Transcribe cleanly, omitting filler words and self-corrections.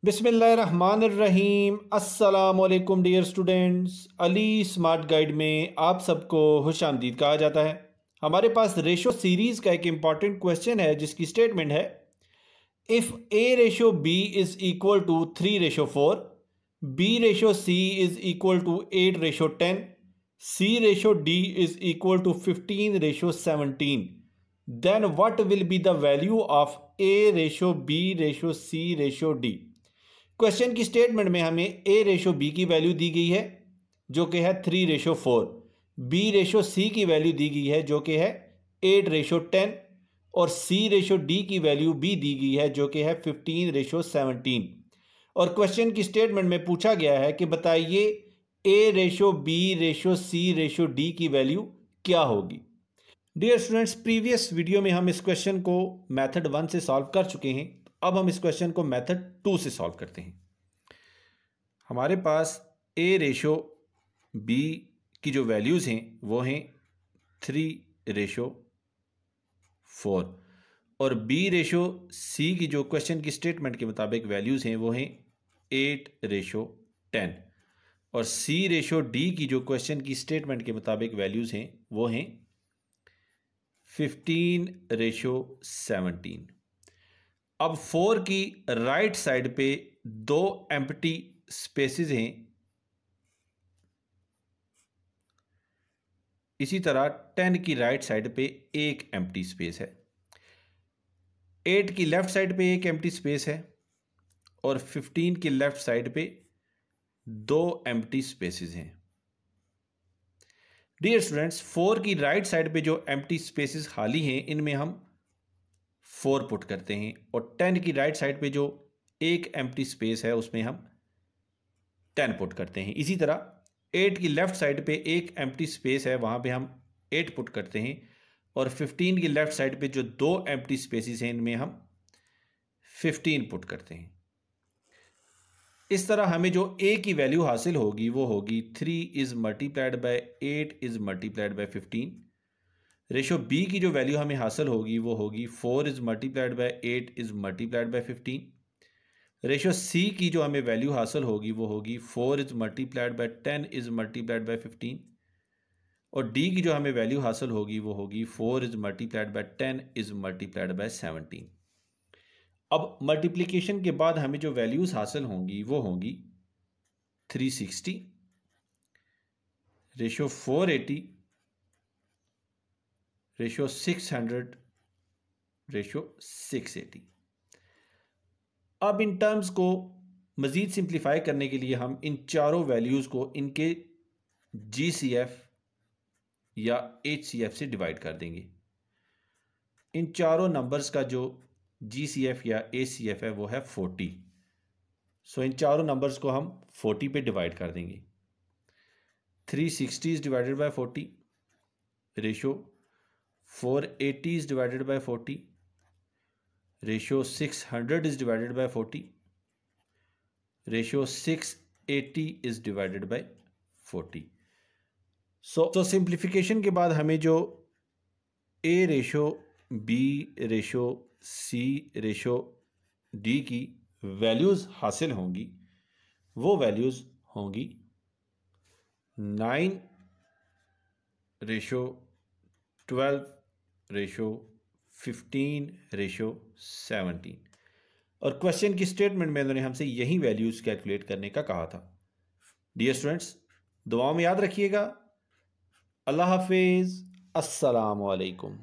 बिस्मिल्लाहिर्रहमानिर्रहीम। अस्सलामुअलैकुम dear students, Ali smart guide में आप सबको खुश आमदीद कहा जाता है। हमारे पास रेशो सीरीज़ का एक इम्पॉर्टेंट क्वेश्चन है जिसकी स्टेटमेंट है, if A ratio B is equal to 3:4, B ratio C is equal to 8:10, C ratio D is equal to 15:17, then what will be the value of A ratio B ratio C ratio D. Question की statement में हमें A ratio B की value दी गई है जो कि है 3:4, बी रेशो सी की वैल्यू दी गई है जो कि है 8:10 और सी रेशो डी की वैल्यू भी दी गई है जो कि है 15:17। और क्वेश्चन की स्टेटमेंट में पूछा गया है कि बताइए ए ratio B ratio C ratio D की वैल्यू क्या होगी। डियर स्टूडेंट्स, प्रीवियस वीडियो में हम इस क्वेश्चन को मेथड 1 से सॉल्व कर चुके हैं। अब हम इस क्वेश्चन को मेथड 2 से सॉल्व करते हैं। हमारे पास ए रेशो बी की जो वैल्यूज़ हैं वो हैं 3:4 और बी रेशो सी की जो क्वेश्चन की स्टेटमेंट के मुताबिक वैल्यूज़ हैं वो हैं 8:10 और सी रेशो डी की जो क्वेश्चन की स्टेटमेंट के मुताबिक वैल्यूज़ हैं वो हैं 15:17। अब 4 की राइट साइड पे 2 एम्प्टी स्पेसेस हैं, इसी तरह 10 की राइट साइड पे एक एम्प्टी स्पेस है, 8 की लेफ्ट साइड पे एक एम्प्टी स्पेस है और 15 की लेफ्ट साइड पे 2 एम्प्टी स्पेसेस हैं। डियर स्टूडेंट्स, 4 की राइट साइड पे जो एम्प्टी स्पेसेस खाली हैं इनमें हम 4 पुट करते हैं और 10 की राइट साइड पे जो एक एम्प्टी स्पेस है उसमें हम 10 पुट करते हैं। इसी तरह 8 की लेफ्ट साइड पे एक एम्प्टी स्पेस है वहाँ पे हम 8 पुट करते हैं और 15 की लेफ्ट साइड पे जो 2 एम्प्टी स्पेसेस हैं इनमें हम 15 पुट करते हैं। इस तरह हमें जो a की वैल्यू हासिल होगी वो होगी 3 is multiplied by 8 is multiplied by 15। Ratio b की जो वैल्यू हमें हासिल होगी वो होगी 4 is multiplied by 8 is multiplied by 15। Ratio c की जो हमें वैल्यू हासिल होगी वो होगी 4 is multiplied by 10 is multiplied by 15 और d की जो हमें वैल्यू हासिल होगी वो होगी 4 is multiplied by 10 is multiplied by 17। अब मल्टीप्लिकेशन के बाद हमें जो वैल्यूज़ हासिल होंगी वो होंगी 360 रेशो 480 रेशो 600 रेशो 680। अब इन टर्म्स को मज़ीद सिंप्लीफाई करने के लिए हम इन चारों वैल्यूज़ को इनके GCF या HCF से डिवाइड कर देंगे। इन चारों नंबर्स का जो GCF या HCF है वो है 40। सो इन चारों नंबर्स को हम 40 पे डिवाइड कर देंगे। 360 is divided by 40 ratio 480 is divided by 40 ratio 600 is divided by 40 ratio 680 is divided by 40। So simplification के बाद हमें जो A ratio B ratio C ratio D की वैल्यूज़ हासिल होंगी वो वैल्यूज़ होंगी 9 रेशो 12 रेशो 15 रेशो 17 और क्वेश्चन की स्टेटमेंट में उन्होंने हमसे यही वैल्यूज़ कैलकुलेट करने का कहा था। डियर स्टूडेंट्स, दुआओं में याद रखिएगा। अल्लाह हाफिज़, अस्सलामु अलैकुम।